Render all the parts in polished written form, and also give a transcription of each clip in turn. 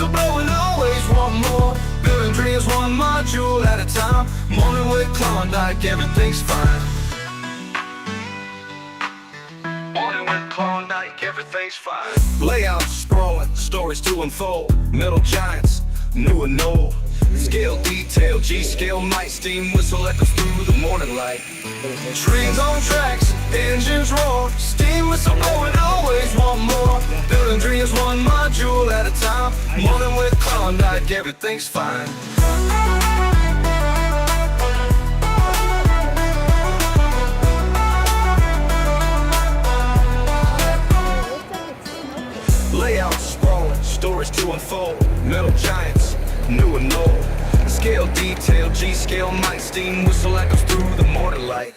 whistleblowing, always want more. Building dreams one module at a time. Morning with Klawndyke, everything's fine. Morning with Klawndyke, everything's fine. Layouts sprawling, stories to unfold. Metal giants, new and old. Scale detail, G-scale night. Steam whistle echoes through the morning light. Trains on tracks, engines roar. Steam whistle blowing, always want more. Building dreams one module at a time. Morning with Klawndyke, everything's fine. Layouts sprawling, stories to unfold. Metal giants, new and old. Scale detail, G-scale night. Steam whistle echoes through the morning light.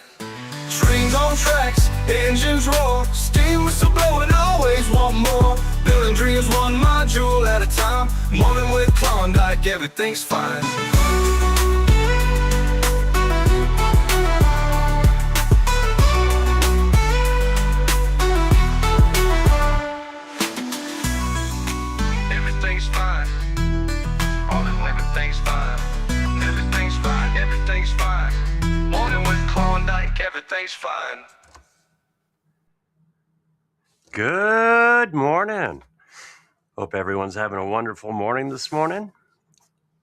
Trains on tracks, engines roar. Steam whistle blowing, always want more. Building dreams one module at a time. Morning with Klawndyke, everything's fine. Everything's fine. Everything's fine. Everything's fine. Everything's fine. Morning with Klawndyke, everything's fine. Good morning. Hope everyone's having a wonderful morning this morning.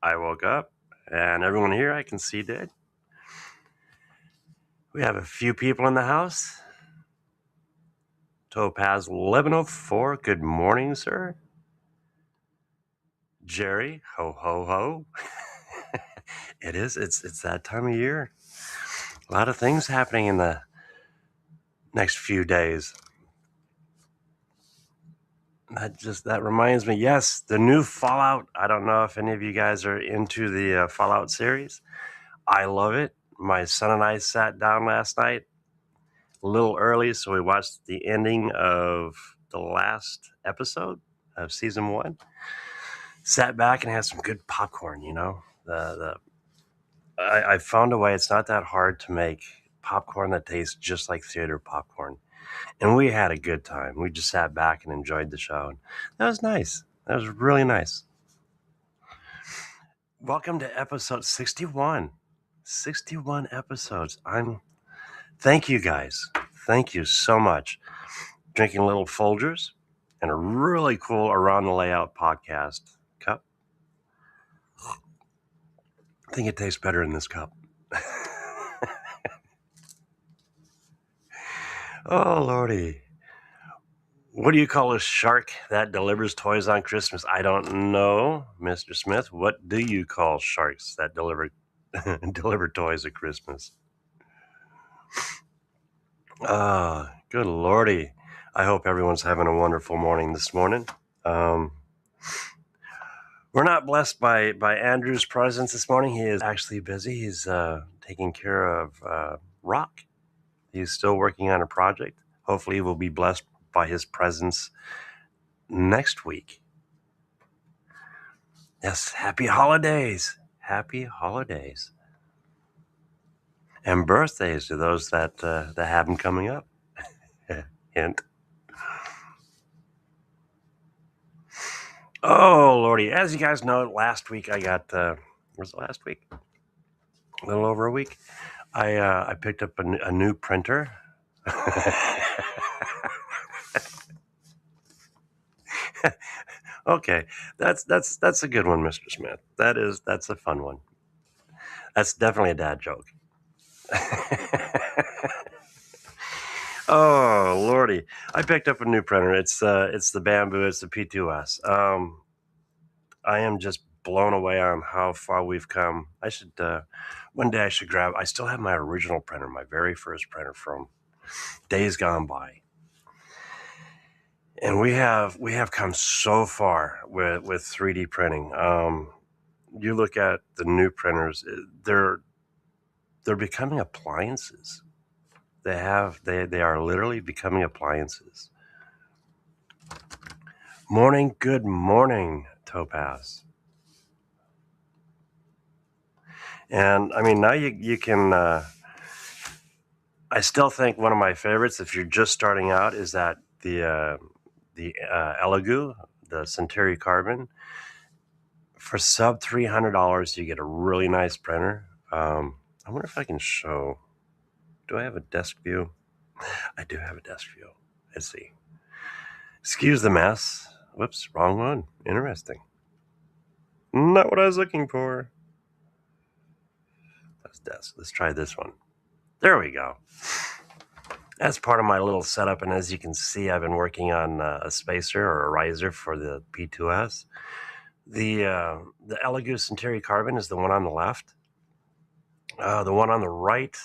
I woke up and everyone here I can see did. We have a few people in the house. Topaz 1104, good morning, sir. Jerry, ho, ho, ho. It's that time of year. A lot of things happening in the next few days. That reminds me, yes, the new Fallout. I don't know if any of you guys are into the Fallout series. I love it. My son and I sat down last night a little early, so we watched the ending of the last episode of season 1. Sat back and had some good popcorn, you know. I found a way. It's not that hard to make popcorn that tastes just like theater popcorn. And we had a good time. We just sat back and enjoyed the show. And that was nice. That was really nice. Welcome to episode 61. 61 episodes. Thank you guys. Thank you so much. Drinking little Folgers and a really cool Around the Layout podcast cup. I think it tastes better in this cup. Oh, Lordy. What do you call a shark that delivers toys on Christmas? I don't know, Mr. Smith. What do you call sharks that deliver toys at Christmas? Good Lordy. I hope everyone's having a wonderful morning this morning. We're not blessed by Andrew's presence this morning. He is actually busy. He's taking care of Rock. He's still working on a project. Hopefully we'll be blessed by his presence next week. Yes, happy holidays. Happy holidays. And birthdays to those that have them coming up. Hint. Oh, Lordy. As you guys know, last week I got, was it last week? A little over a week. I picked up a new printer. Okay, that's a good one, Mr. Smith. That's a fun one. That's definitely a dad joke. Oh, Lordy. I picked up a new printer. It's the Bamboo. It's the P2S. I am just blown away on how far we've come. I should one day I should grab. I still have my original printer, my very first printer from days gone by. And we have come so far with 3D printing. You look at the new printers; they're becoming appliances. They are literally becoming appliances. Morning, good morning, Topaz. And I mean, now you can. I still think one of my favorites, if you're just starting out, is that the ELEGOO, the Centauri carbon. For sub $300, you get a really nice printer. I wonder if I can show. Do I have a desk view? I do have a desk view. Let's see. Excuse the mess. Whoops, wrong one. Interesting. Not what I was looking for. That's desk. Let's try this one. There we go. That's part of my little setup, and as you can see, I've been working on a spacer or a riser for the P2S. The ELEGOO Centauri Carbon is the one on the left. The one on the right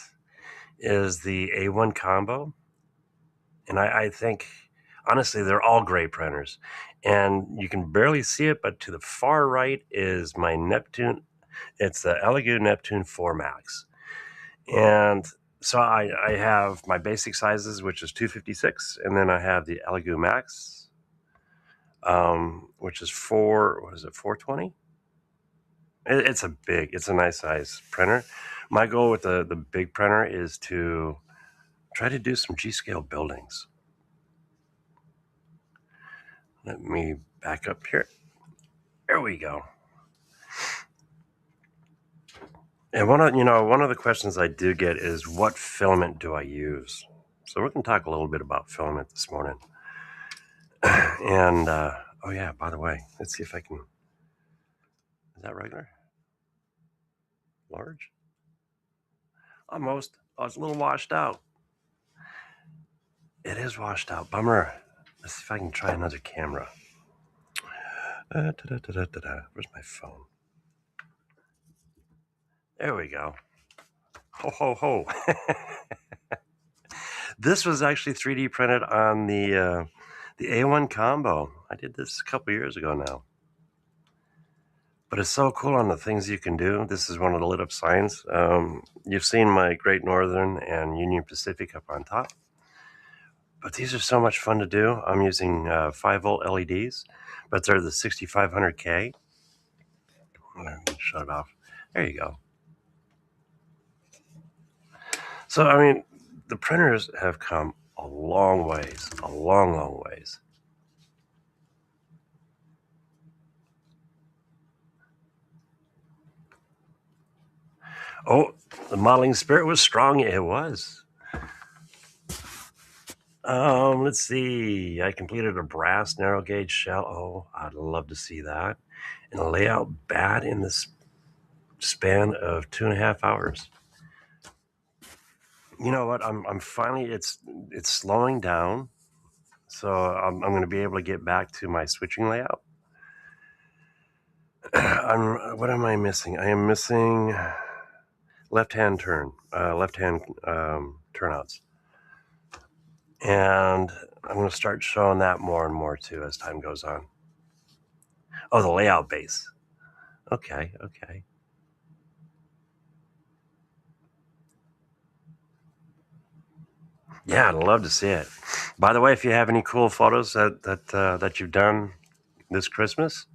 is the A1 Combo. And I think, honestly, they're all great printers. And you can barely see it, but to the far right is my Neptune. It's the ELEGOO Neptune 4 Max. And so I have my basic sizes, which is 256. And then I have the ELEGOO Max, which is 420? It's a nice size printer. My goal with the big printer is to try to do some G-scale buildings. Let me back up here. There we go. And one of the questions I do get is, what filament do I use? So we're going to talk a little bit about filament this morning. And oh yeah, by the way, let's see if I can. Is that regular? Large? Almost. Oh, it's a little washed out. It is washed out. Bummer. Let's see if I can try another camera. Where's my phone? There we go. Ho, ho, ho. This was actually 3D printed on the A1 Combo. I did this a couple years ago now. But it's so cool on the things you can do. This is one of the lit up signs. You've seen my Great Northern and Union Pacific up on top. But these are so much fun to do. I'm using 5-volt LEDs, but they're the 6500K. Let me shut it off. There you go. So, I mean, the printers have come a long ways, a long, long ways. Oh, the modeling spirit was strong. It was. Let's see. I completed a brass narrow gauge shell. Oh, I'd love to see that. And a layout bad in the span of 2.5 hours. You know what? I'm finally. It's slowing down, so I'm going to be able to get back to my switching layout. What am I missing? I am missing left-hand turnouts. And I'm going to start showing that more and more too as time goes on. Oh, the layout base. Okay. Yeah, I'd love to see it. By the way, if you have any cool photos that you've done this Christmas,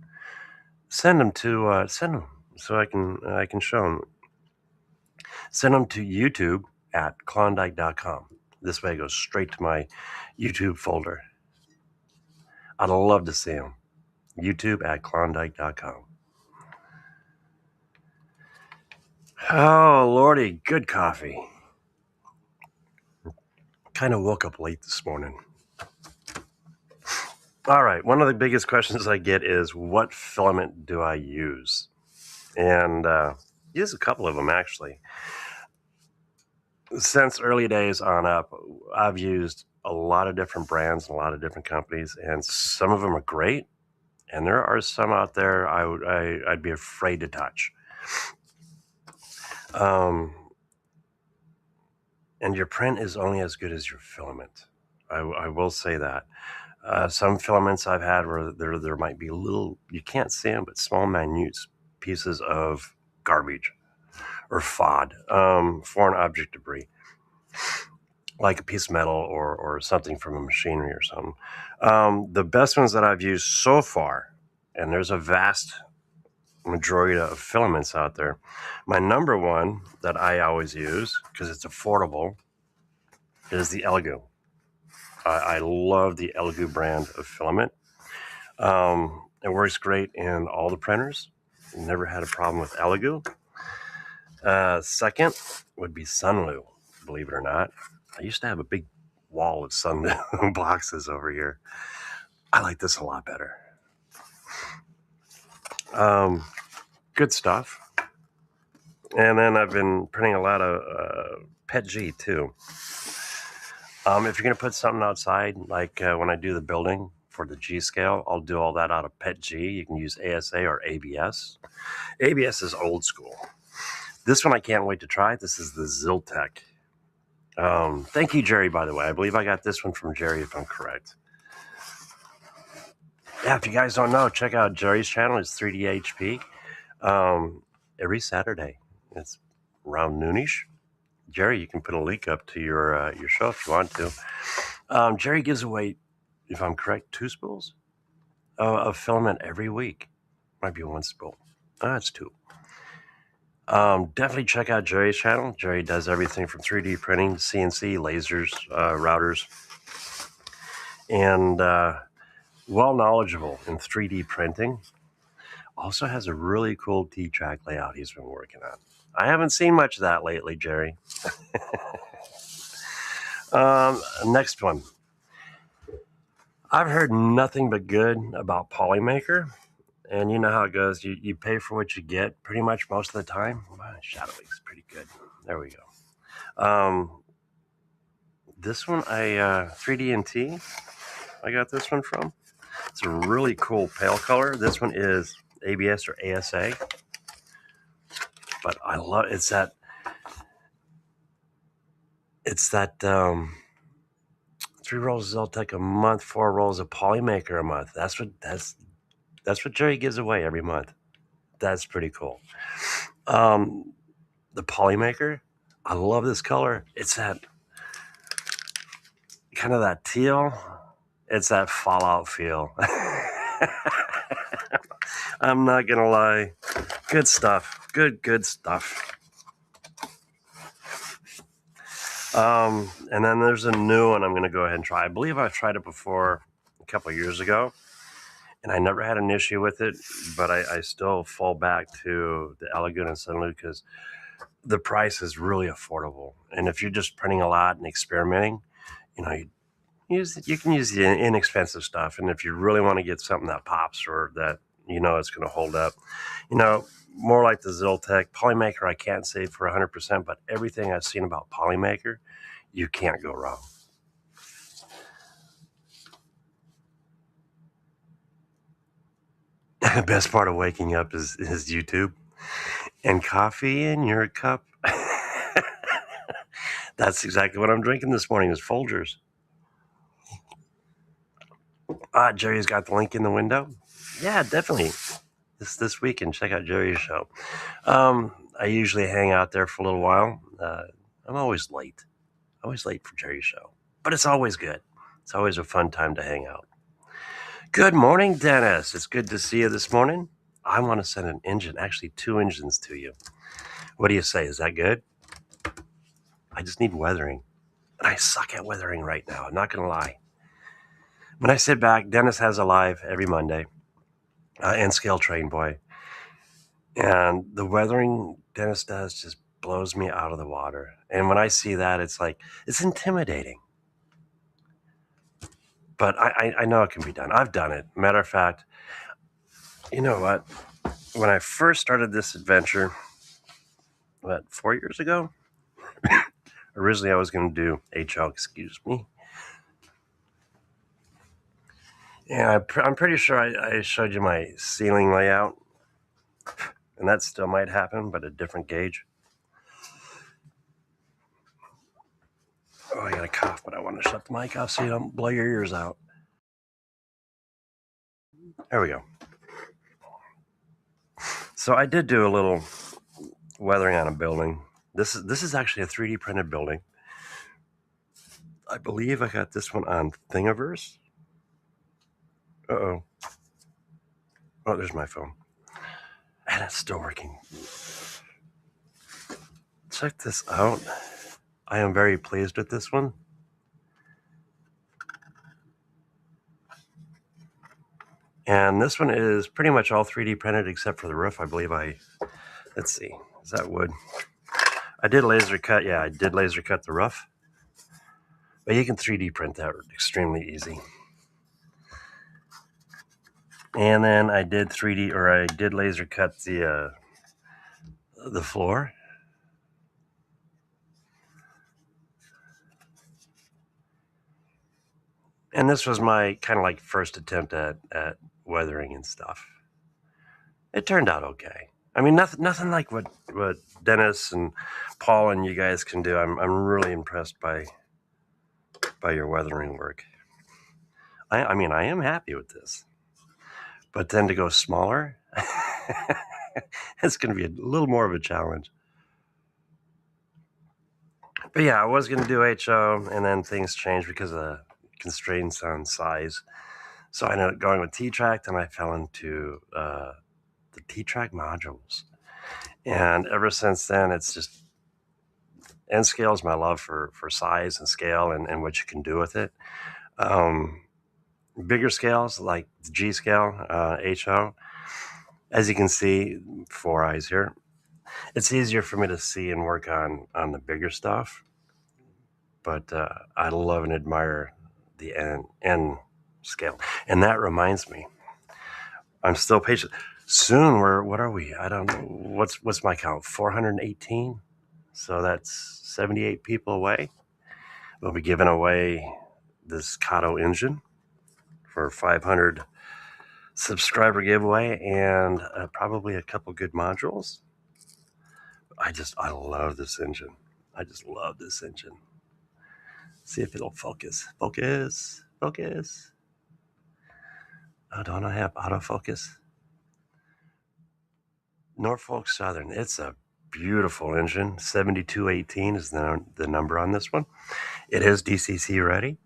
send them so I can show them. Send them to YouTube at Klawndyke.com. This way it goes straight to my YouTube folder. I'd love to see them. YouTube at Klawndyke.com. Oh, Lordy, good coffee. Kind of woke up late this morning. All right, one of the biggest questions I get is, what filament do I use? And use a couple of them, actually. Since early days on up, I've used a lot of different brands and a lot of different companies, and some of them are great, and there are some out there I'd be afraid to touch. And your print is only as good as your filament. I will say that. Some filaments I've had where there might be little, you can't see them, but small, minute pieces of garbage or FOD, foreign object debris, like a piece of metal or something from a machinery or something. The best ones that I've used so far, and there's a vast majority of filaments out there. My number one that I always use, because it's affordable, is the ELEGOO. I love the ELEGOO brand of filament. It works great in all the printers. Never had a problem with ELEGOO. Second would be Sunlu, believe it or not. I used to have a big wall of Sunlu boxes over here. I like this a lot better. Good stuff. And then I've been printing a lot of Pet G too. If you're going to put something outside, like when I do the building for the G scale, I'll do all that out of Pet G. You can use ASA or ABS. ABS is old school. This one I can't wait to try. This is the Ziltech. Thank you, Jerry, by the way. I believe I got this one from Jerry, if I'm correct. Yeah, if you guys don't know, check out Jerry's channel. It's 3D HP. Every Saturday. It's around noonish. Jerry, you can put a link up to your show if you want to. Jerry gives away, if I'm correct, 2 spools of filament every week. Might be 1 spool. It's 2. Definitely check out Jerry's channel. Jerry does everything from 3D printing, CNC, lasers, routers, and well knowledgeable in 3D printing. Also has a really cool T-track layout he's been working on. I haven't seen much of that lately, Jerry. Next one. I've heard nothing but good about Polymaker. And you know how it goes. You pay for what you get pretty much most of the time. Wow, shadowing's pretty good. There we go. This one, 3D&T, I got this one from. It's a really cool pale color. This one is ABS or ASA. But I love it's that 3 rolls of Ziltech a month, 4 rolls of Polymaker a month. That's what Jerry gives away every month. That's pretty cool. The Polymaker, I love this color. It's that kind of that teal. It's that Fallout feel. I'm not gonna lie. Good stuff. Good stuff. And then there's a new one I'm gonna go ahead and try. I believe I've tried it before a couple of years ago, and I never had an issue with it, but I still fall back to the ELEGOO and Sunlu because the price is really affordable. And if you're just printing a lot and experimenting, you can use the inexpensive stuff. And if you really want to get something that pops or that it's going to hold up, more like the Ziltech Polymaker, I can't say for 100%, but everything I've seen about Polymaker, you can't go wrong. The best part of waking up is YouTube and coffee in your cup. That's exactly what I'm drinking this morning is Folgers. Jerry's got the link in the window. Yeah, definitely. This weekend, check out Jerry's show. I usually hang out there for a little while. I'm always late. Always late for Jerry's show. But it's always good. It's always a fun time to hang out. Good morning, Dennis. It's good to see you this morning. I want to send an engine, actually 2 engines to you. What do you say? Is that good? I just need weathering. And I suck at weathering right now. I'm not going to lie. When I sit back, Dennis has a live every Monday. And Scale Train Boy. And the weathering Dennis does just blows me out of the water. And when I see that, it's intimidating. But I know it can be done. I've done it. Matter of fact, you know what? When I first started this adventure, 4 years ago? Originally, I was going to do HL, excuse me. And I'm pretty sure I showed you my ceiling layout. And that still might happen, but a different gauge. Oh, I got a cough, but I want to shut the mic off so you don't blow your ears out. There we go. So I did do a little weathering on a building. This is actually a 3D printed building. I believe I got this one on Thingiverse. Uh-oh. Oh, there's my phone. And it's still working. Check this out. I am very pleased with this one. And this one is pretty much all 3D printed except for the roof. I believe let's see, is that wood? I did laser cut, yeah, I did laser cut the roof. But you can 3D print that extremely easy. And then I did laser cut the floor. And this was my kind of like first attempt at weathering and stuff. It turned out okay. I mean, nothing like what Dennis and Paul and you guys can do. I'm really impressed by your weathering work. I mean, I am happy with this. But then to go smaller, it's going to be a little more of a challenge. But yeah, I was going to do HO, and then things changed because of constraints on size. So I ended up going with T-Track, and I fell into the T-Track modules. And ever since then, it's just N scale is my love for size and scale and what you can do with it. Bigger scales like the G scale, HO, as you can see, 4 eyes here. It's easier for me to see and work on the bigger stuff. But I love and admire the N scale. And that reminds me, I'm still patient. Soon, what are we? I don't know. What's my count? 418? So that's 78 people away. We'll be giving away this Kato engine for 500 subscriber giveaway and probably a couple good modules. I love this engine. I just love this engine. See if it'll focus. Focus. Oh, don't I have autofocus? Norfolk Southern. It's a beautiful engine. 7218 is the number on this one. It is DCC ready.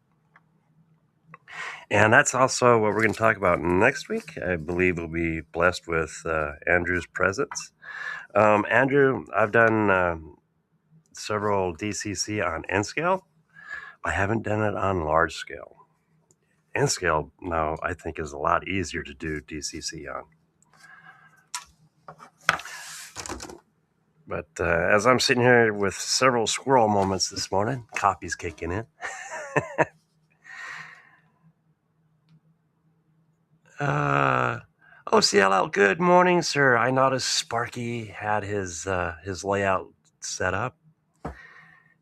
And that's also what we're going to talk about next week. I believe we'll be blessed with Andrew's presence. Andrew, I've done several DCC on N scale. I haven't done it on large scale. N scale now I think is a lot easier to do DCC on. But as I'm sitting here with several squirrel moments this morning, coffee's kicking in. CLL, good morning, sir. I noticed Sparky had his layout set up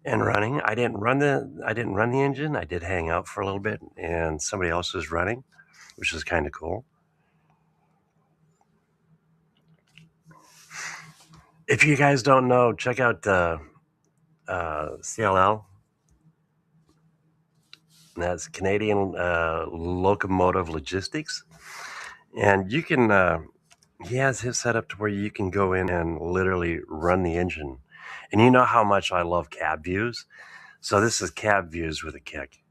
and running. I didn't run the engine. I did hang out for a little bit, and somebody else was running, which is kind of cool. If you guys don't know, check out CLL. That's Canadian Locomotive Logistics. And you can, he has his setup to where you can go in and literally run the engine. And you know how much I love cab views. So this is cab views with a kick.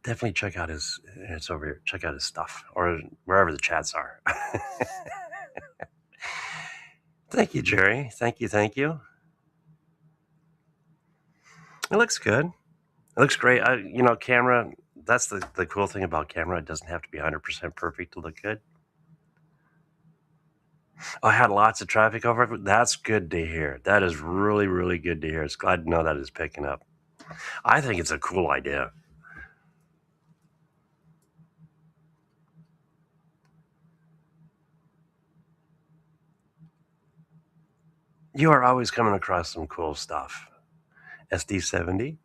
Definitely check out it's over here. Check out his stuff or wherever the chats are. Thank you, Jerry. Thank you. It looks good. It looks great. Camera, that's the cool thing about camera. It doesn't have to be 100% perfect to look good. I had lots of traffic over it. That's good to hear. That is really, really good to hear. It's glad to know that it's picking up. I think it's a cool idea. You are always coming across some cool stuff. SD70.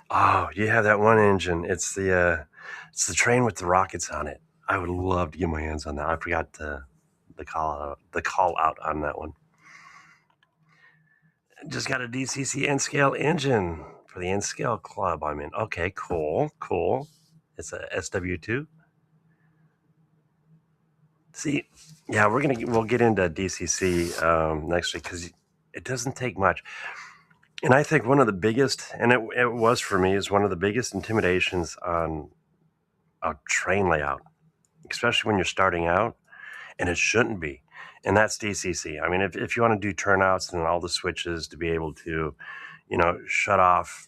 Oh, you have that one engine. It's the train with the rockets on it. I would love to get my hands on that. I forgot the call out on that one. Just got a DCC N scale engine for the N scale club I'm in. Okay, cool. It's a SW2. See, yeah, we'll get into DCC next week because it doesn't take much. And I think one of the biggest, and it was for me, is one of the biggest intimidations on a train layout, especially when you're starting out, and it shouldn't be. And that's DCC. I mean, if you want to do turnouts and all the switches to be able to, shut off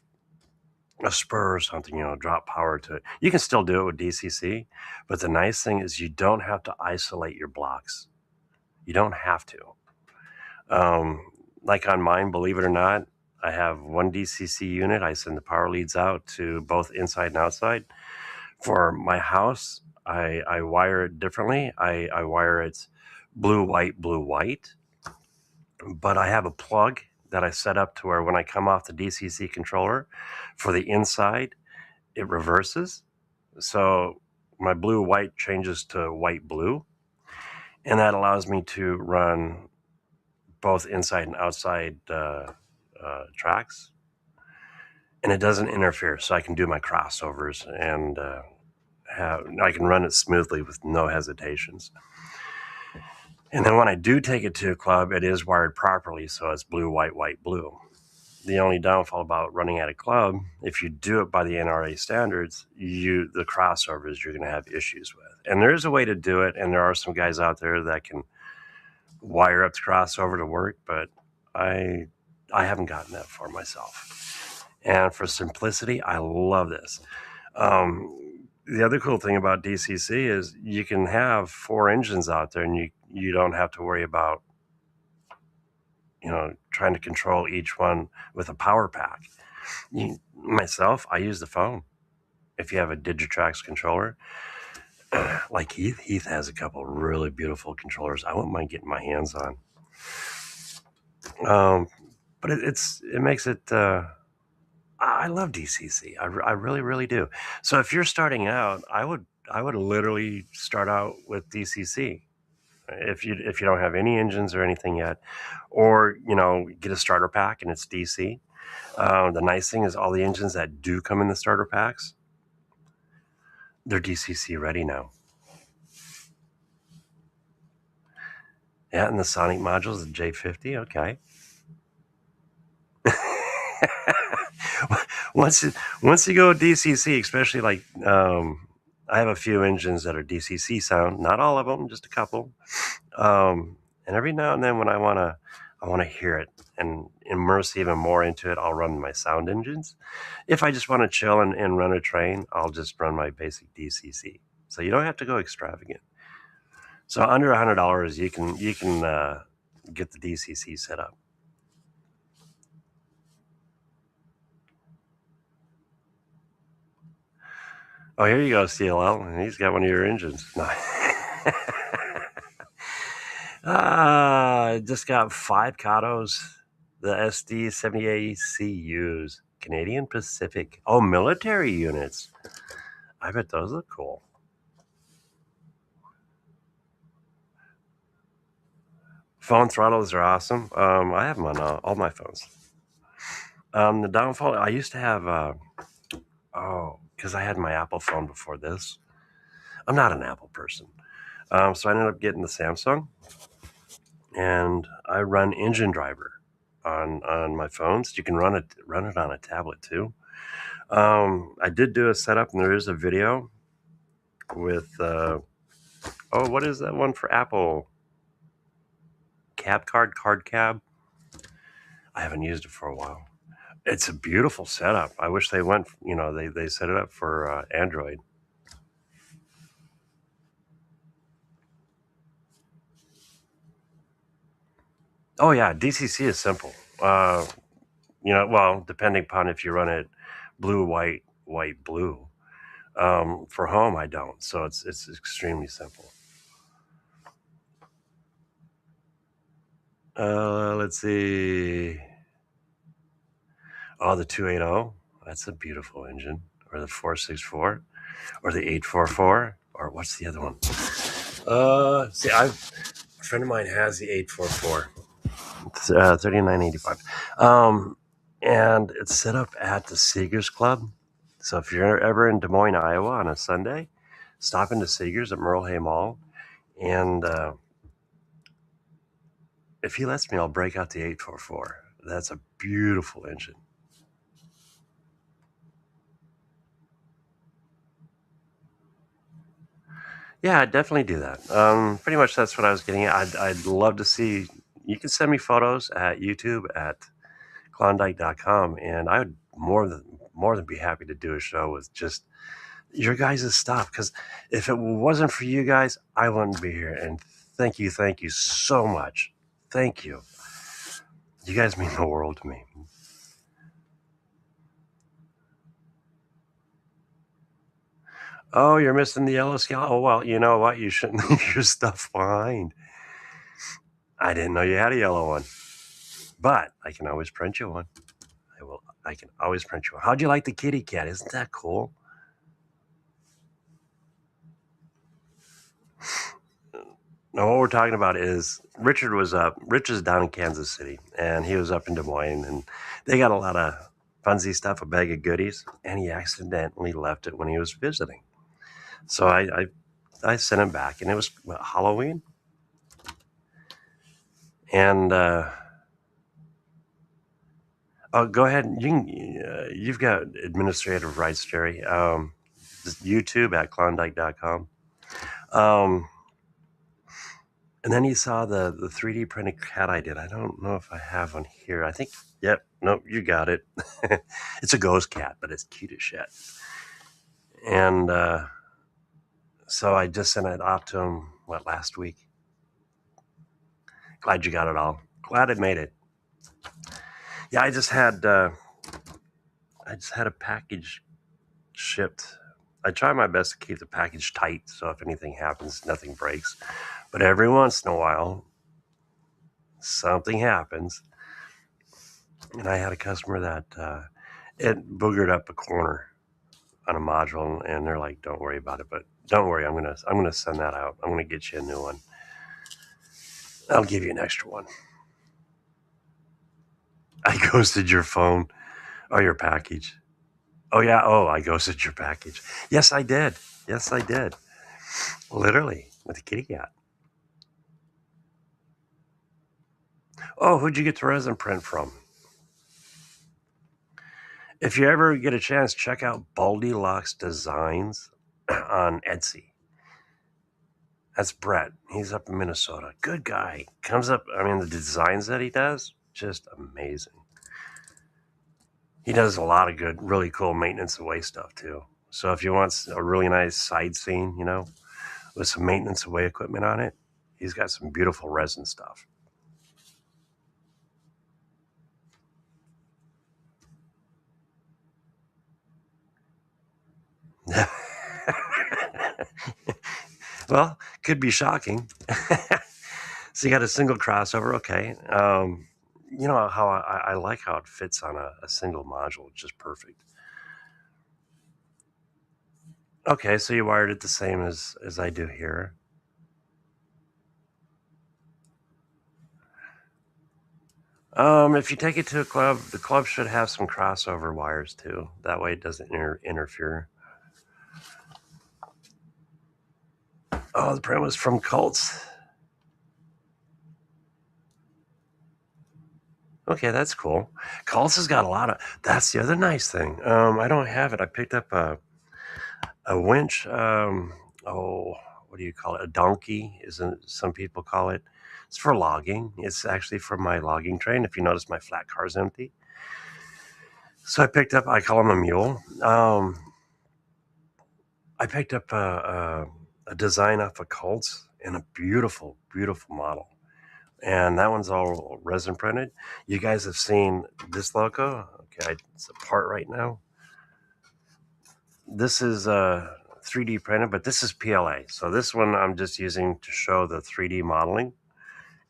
a spur or something, drop power to it. You can still do it with DCC, but the nice thing is you don't have to isolate your blocks. You don't have to. Like on mine, believe it or not, I have one DCC unit. I send the power leads out to both inside and outside. For my house, I wire it differently. I wire it blue, white. But I have a plug that I set up to where when I come off the DCC controller for the inside, it reverses. So my blue, white changes to white, blue. And that allows me to run both inside and outside tracks. And it doesn't interfere, so I can do my crossovers and I can run it smoothly with no hesitations. And then when I do take it to a club, it is wired properly, so it's blue, white, blue. The only downfall about running at a club, if you do it by the NRA standards, the crossovers you're going to have issues with. And there is a way to do it, and there are some guys out there that can wire up the crossover to work, but I haven't gotten that far myself. And for simplicity, I love this. The other cool thing about DCC is you can have 4 engines out there, and you don't have to worry about trying to control each one with a power pack. Myself, I use the phone. If you have a Digitrax controller, like Heath has a couple really beautiful controllers I wouldn't mind getting my hands on. But it makes it. I love DCC. I really, really do. So if you're starting out, I would literally start out with DCC. If you don't have any engines or anything yet, or get a starter pack and it's DC. The nice thing is all the engines that do come in the starter packs, they're DCC ready now. Yeah, and the Sonic modules, the J50, okay. Once you go DCC, especially like I have a few engines that are DCC sound, not all of them, just a couple. And every now and then when I want to hear it and immerse even more into it, I'll run my sound engines. If I just want to chill and run a train, I'll just run my basic DCC. So you don't have to go extravagant. So under $100, you can get the DCC set up. Oh, here you go, CLL. He's got one of your engines. No. Just got 5 Katos, the SD78CUs, Canadian Pacific. Oh, military units. I bet those look cool. Phone throttles are awesome. I have them on all my phones. The downfall, I used to have, because I had my Apple phone before this. I'm not an Apple person. So I ended up getting the Samsung. And I run Engine Driver on my phones. You can run it on a tablet too. I did do a setup, and there is a video with what is that one for Apple? Card cab. I haven't used it for a while. It's a beautiful setup. I wish they went, they set it up for Android. Oh yeah, DCC is simple. Well, depending upon if you run it blue, white, blue. For home, I don't, so it's extremely simple. Let's see. Oh, the 280. That's a beautiful engine. Or the 464, or the 844, or what's the other one? A friend of mine has the 844. It's $39.85. And it's set up at the Seegers Club. So if you're ever in Des Moines, Iowa on a Sunday, stop into Seegers at Merle Hay Mall. And if he lets me, I'll break out the 844. That's a beautiful engine. Yeah, I'd definitely do that. Pretty much that's what I was getting at. I'd love to see. You can send me photos at YouTube at Klawndyke.com, and I would more more than be happy to do a show with just your guys' stuff. Because if it wasn't for you guys, I wouldn't be here. And thank you so much. Thank you. You guys mean the world to me. Oh, you're missing the yellow scale? Oh, well, you know what? You shouldn't leave your stuff behind. I didn't know you had a yellow one. But I can always print you one. I can always print you one. How'd you like the kitty cat? Isn't that cool? Now, what we're talking about is Richard was up. Rich is down in Kansas City, and he was up in Des Moines, and they got a lot of funsy stuff, a bag of goodies, and he accidentally left it when he was visiting. So I sent him back, and it was Halloween, and oh, go ahead. You've got administrative rights, Jerry. YouTube at Klawndyke.com. And then you saw the 3D printed cat I did. I don't know if I have one here. I think, yep, nope, you got it. It's a ghost cat, but it's cute as shit. And so I just sent it off to him, last week? Glad you got it all. Glad it made it. Yeah, I just had a package shipped. I try my best to keep the package tight, so if anything happens, nothing breaks. But every once in a while, something happens. And I had a customer that it boogered up a corner on a module, and they're like, "Don't worry about it." But don't worry, I'm gonna send that out. I'm gonna get you a new one. I'll give you an extra one. I ghosted your phone or your package. Oh yeah. Oh, I ghosted your package. Yes, I did. Yes, I did. Literally with a kitty cat. Oh, who'd you get the resin print from? If you ever get a chance, check out Baldy Designs on Etsy. That's Brett. He's up in Minnesota. Good guy. Comes up, the designs that he does, just amazing. He does a lot of good, really cool maintenance away stuff too. So if you want a really nice side scene, with some maintenance away equipment on it, he's got some beautiful resin stuff. Well, could be shocking. So you got a single crossover, okay. You know how I like how it fits on a single module, just perfect. Okay, so you wired it the same as I do here. If you take it to a club, the club should have some crossover wires too. That way it doesn't interfere. Oh, the print was from Cults. Okay, that's cool. Cults has got a lot of. That's the other nice thing. I don't have it. I picked up a winch. What do you call it? A donkey, isn't some people call it? It's for logging. It's actually for my logging train. If you notice, my flat car's empty. So I picked up. I call him a mule. I picked up a design off of Cults and a beautiful, beautiful model. And that one's all resin printed. You guys have seen this logo. Okay, it's apart right now. This is 3D printed, but this is PLA. So this one I'm just using to show the 3D modeling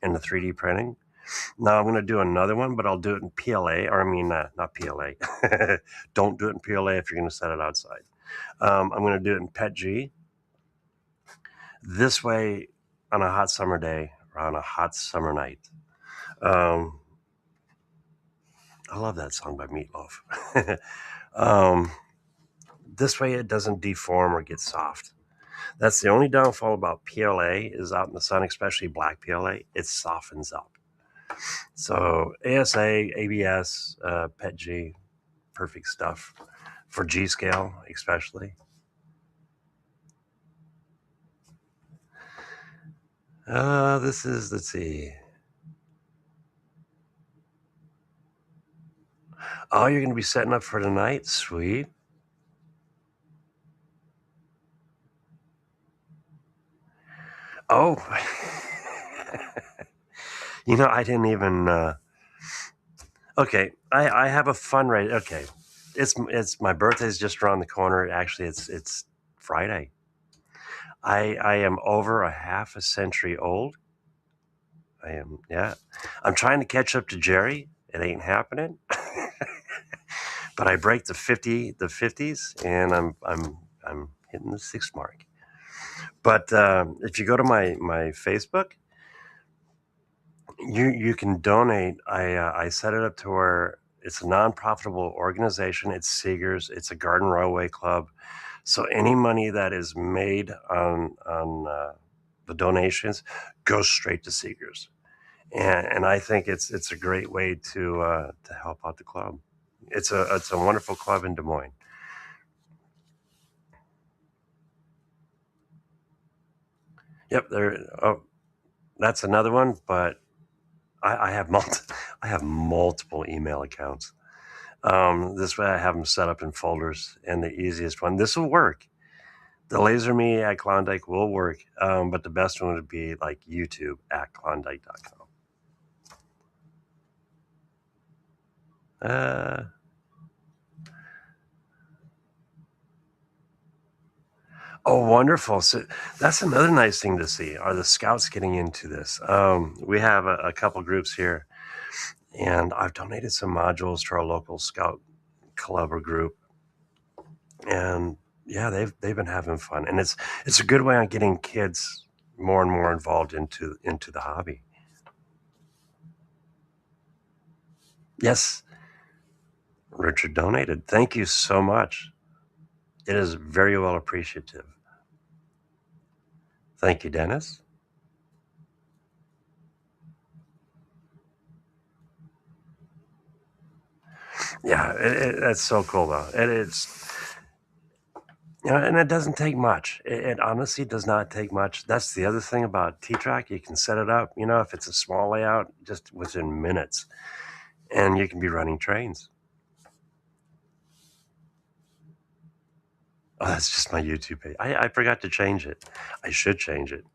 and the 3D printing. Now I'm going to do another one, but I'll do it in PLA, not PLA. Don't do it in PLA if you're going to set it outside. I'm going to do it in PETG. This way, on a hot summer day or on a hot summer night. I love that song by Meatloaf. This way it doesn't deform or get soft. That's the only downfall about PLA is out in the sun, especially black PLA, it softens up. So ASA, ABS, PETG, perfect stuff for G scale, especially. This is, let's see. Oh, you're going to be setting up for tonight? Sweet. Oh, I didn't even. Okay, I have a fundraiser. Okay, it's my birthday's just around the corner. Actually, it's Friday. I am over a half a century old. I am, yeah. I'm trying to catch up to Jerry. It ain't happening. But I break the 50s, and I'm hitting the 6 mark. But if you go to my Facebook, you can donate. I set it up to where it's a non-profitable organization. It's Seegers. It's a Garden Railway Club. So any money that is made on the donations goes straight to Seegers, and I think it's a great way to help out the club. It's a wonderful club in Des Moines. Yep, there. Oh, that's another one, but I have I have multiple email accounts. This way, I have them set up in folders, and the easiest one. This will work. The LaserMe at Klawndyke will work, but the best one would be like YouTube at Klawndyke.com. Oh, wonderful! So that's another nice thing to see. Are the scouts getting into this? We have a couple groups here, and I've donated some modules to our local scout club or group, and yeah, they've been having fun, and it's a good way on getting kids more and more involved into the hobby. Yes, Richard donated. Thank you so much. It is very well appreciative. Thank you, Dennis. Yeah, that's so cool though. And it doesn't take much. It honestly does not take much. That's the other thing about T-Track. You can set it up, if it's a small layout, just within minutes, and you can be running trains. Oh, that's just my YouTube page. I forgot to change it. I should change it.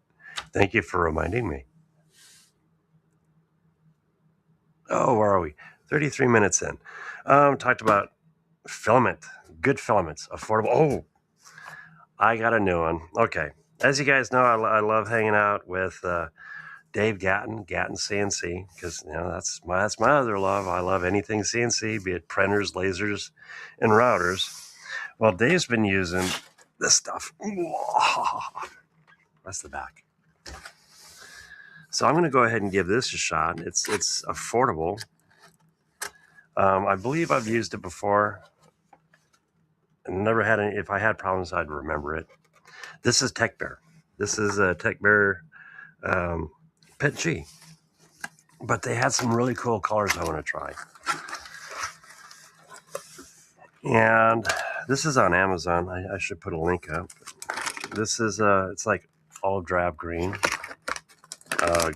Thank you for reminding me. Oh, where are we? 33 minutes in. Talked about filament, good filaments, affordable. Oh, I got a new one. Okay. As you guys know, I love hanging out with Dave Gatton CNC, because that's my other love. I love anything CNC, be it printers, lasers, and routers. Well, Dave's been using this stuff. That's the back. So I'm going to go ahead and give this a shot. It's affordable. I believe I've used it before. Never had any. If I had problems, I'd remember it. This is Tech Bear. This is a Tech Bear Pet G. But they had some really cool colors I want to try. And this is on Amazon. I should put a link up. This is it's like olive drab green,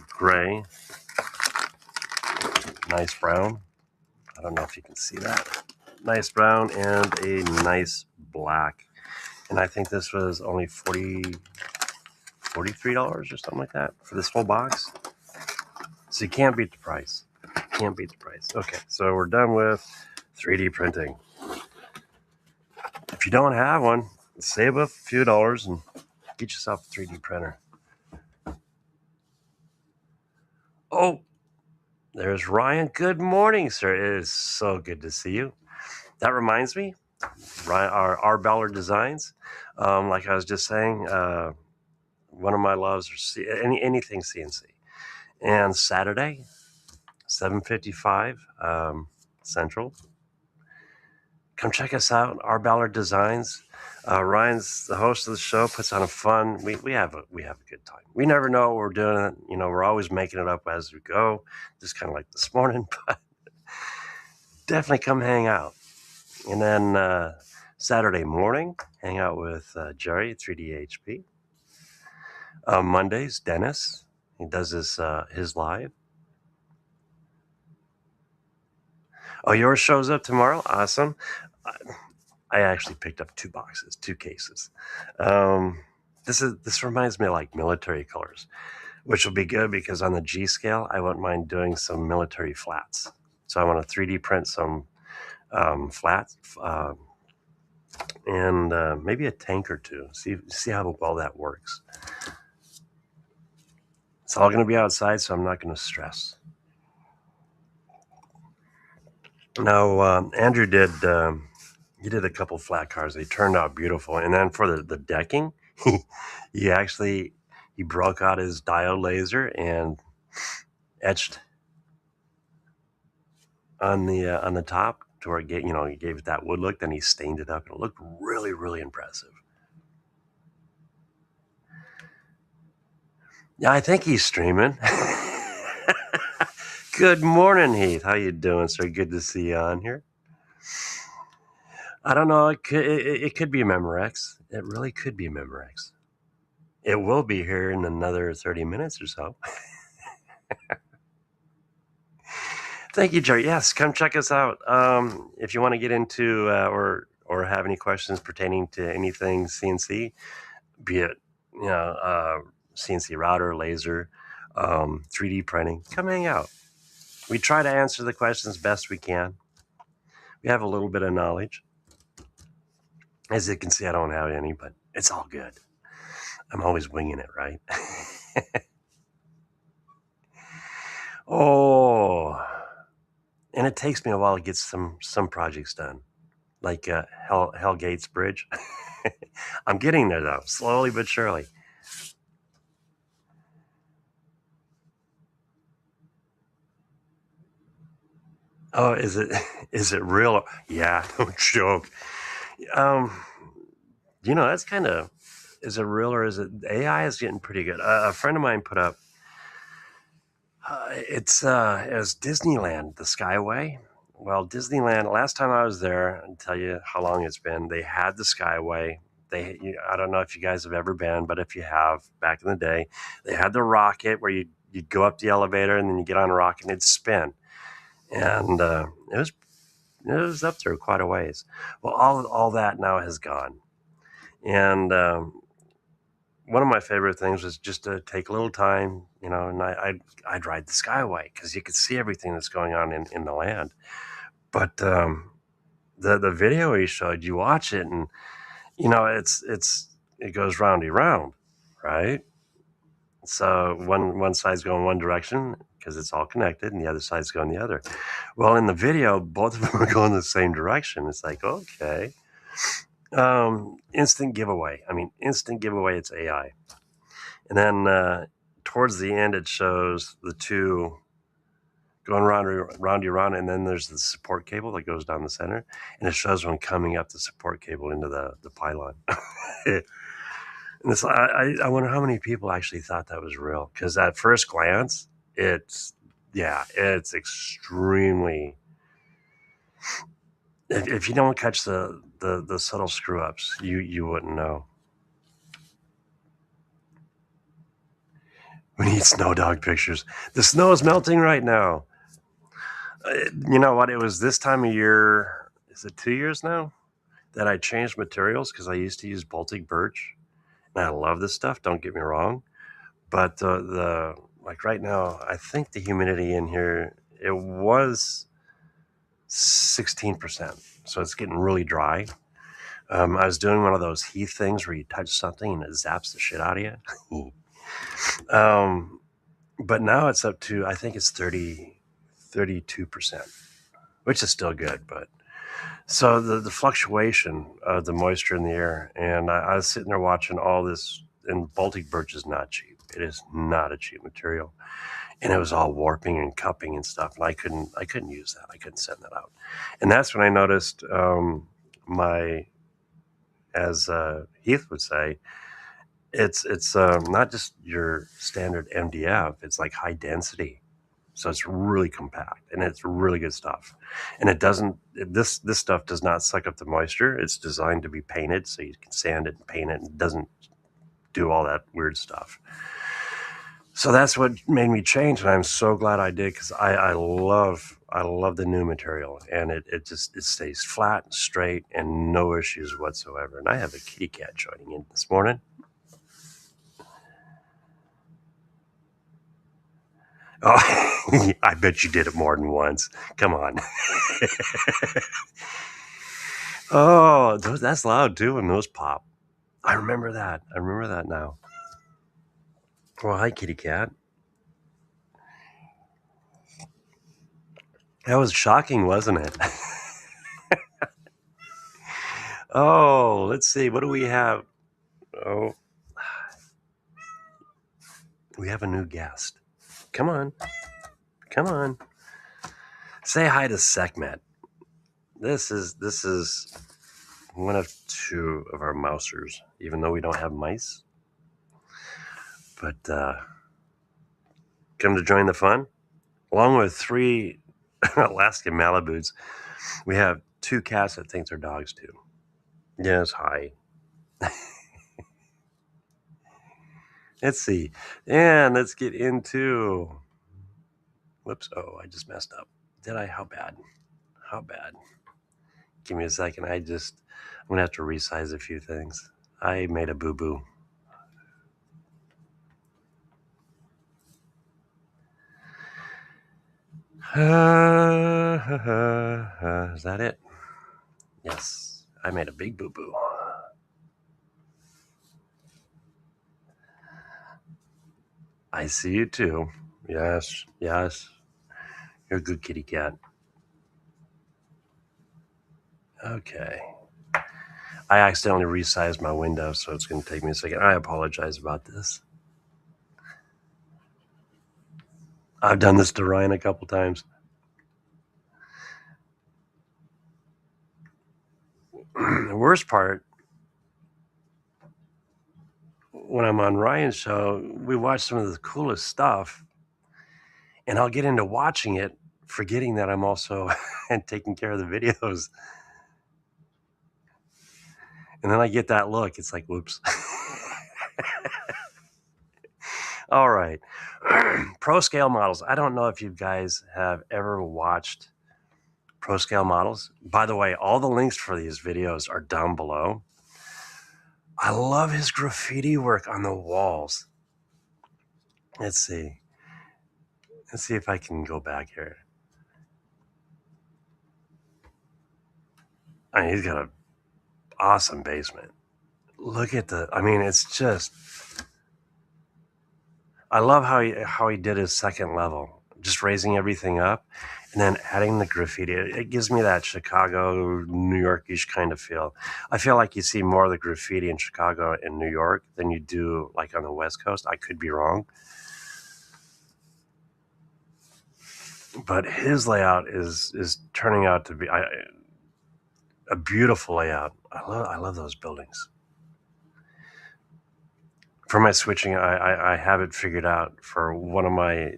gray, nice brown. I don't know if you can see that. Nice brown and a nice black. And I think this was only $43 or something like that for this whole box. So you can't beat the price. Can't beat the price. Okay, so we're done with 3D printing. If you don't have one, save a few dollars and get yourself a 3D printer. Oh, there's Ryan. Good morning, sir. It is so good to see you. That reminds me, Ryan, our Ballard Designs. Like I was just saying, one of my loves are anything CNC. And Saturday, 7:55 Central. Come check us out, our Ballard Designs. Ryan's the host of the show, puts on a fun. We have a good time. We never know what we're doing. We're always making it up as we go. Just kind of like this morning, but definitely come hang out. And then Saturday morning, hang out with Jerry at 3DHP. Mondays, Dennis. He does his live. Oh, yours shows up tomorrow? Awesome. I actually picked up 2 boxes, 2 cases. This reminds me of like military colors, which will be good because on the G scale, I wouldn't mind doing some military flats. So I want to 3D print some flats and maybe a tank or two. See how well that works. It's all going to be outside, so I'm not going to stress. Now, Andrew did he did a couple flat cars. They turned out beautiful. And then for the decking, he broke out his diode laser and etched on the top to where he gave it that wood look. Then he stained it up, and it looked really, really impressive. Yeah, I think he's streaming. Good morning, Heath. How you doing, sir? Good to see you on here. I don't know. It could be Memorex. It really could be Memorex. It will be here in another 30 minutes or so. Thank you, Jerry. Yes, come check us out. If you want to get into or have any questions pertaining to anything CNC, be it CNC router, laser, 3D printing, come hang out. We try to answer the questions best we can. We have a little bit of knowledge. As you can see, I don't have any, but it's all good. I'm always winging it, right? Oh, and it takes me a while to get some projects done, like Hellgate's Bridge. I'm getting there, though, slowly but surely. Oh, is it real? Yeah, don't joke. That's kind of, is it real or is it, AI is getting pretty good. A friend of mine put up, it's Disneyland, the Skyway. Well, Disneyland, last time I was there, I'll tell you how long it's been, they had the Skyway. I don't know if you guys have ever been, but if you have, back in the day, they had the rocket where you'd go up the elevator and then you get on a rocket and it'd spin. And it was up there quite a ways. Well, all that now has gone. And one of my favorite things was just to take a little time, and I'd ride the Skyway because you could see everything that's going on in the land. But the video he showed, you watch it, and it goes roundy round, right? So one side's going one direction because it's all connected, and the other side's going the other. Well, in the video, both of them are going the same direction. It's like, okay. Instant giveaway. It's AI. And then towards the end, it shows the two going round, and then there's the support cable that goes down the center, and it shows one coming up the support cable into the pylon. And it's, I wonder how many people actually thought that was real, because at first glance, it's extremely. If you don't catch the subtle screw ups, you wouldn't know. We need snow dog pictures. The snow is melting right now. You know what? It was this time of year. Is it 2 years now that I changed materials, because I used to use Baltic birch, and I love this stuff. Don't get me wrong, but like right now, I think the humidity in here, it was 16%, so it's getting really dry. I was doing one of those heath things where you touch something and it zaps the shit out of you. But now it's up to, I think it's 32%, which is still good. But so the fluctuation of the moisture in the air, and I was sitting there watching all this, and Baltic birch is not cheap. It is not a cheap material. And it was all warping and cupping and stuff. And I couldn't use that. I couldn't send that out. And that's when I noticed as Heath would say, it's not just your standard MDF. It's like high density. So it's really compact, and it's really good stuff. And this stuff does not suck up the moisture. It's designed to be painted, so you can sand it and paint it, and it doesn't do all that weird stuff. So that's what made me change, and I'm so glad I did, because I love I love the new material, and it stays flat, straight, and no issues whatsoever. And I have a kitty cat joining in this morning. Oh, I bet you did it more than once. Come on. Oh, that's loud too when those pop. I remember that. I remember that now. Well, hi, kitty cat. That was shocking, wasn't it? Oh, let's see. What do we have? Oh, we have a new guest. Come on. Come on. Say hi to Sekhmet. This is one of two of our mousers, even though we don't have mice. But come to join the fun. Along with 3 Alaskan Malibus, we have 2 cats that think they're dogs too. Yes, hi. Let's see. And let's get into... Whoops. Oh, I just messed up. Did I? How bad? How bad? Give me a second. I'm going to have to resize a few things. I made a boo-boo. Is that it? Yes, I made a big boo-boo. I see you too. Yes, yes. You're a good kitty cat. Okay. I accidentally resized my window, so it's going to take me a second. I apologize about this. I've done this to Ryan a couple times. The worst part, when I'm on Ryan's show, we watch some of the coolest stuff, and I'll get into watching it, forgetting that I'm also taking care of the videos. And then I get that look. It's like, whoops. All right. Pro scale models. I don't know if you guys have ever watched pro scale models. By the way, all the links for these videos are down below. I love his graffiti work on the walls. Let's see. Let's see if I can go back here. I mean, he's got an awesome basement. Look at it's just... I love how he did his second level, just raising everything up and then adding the graffiti. It gives me that Chicago, New York-ish kind of feel. I feel like you see more of the graffiti in Chicago and New York than you do like on the West Coast. I could be wrong. But his layout is turning out to be a beautiful layout. I love those buildings. For my switching, I have it figured out for one of my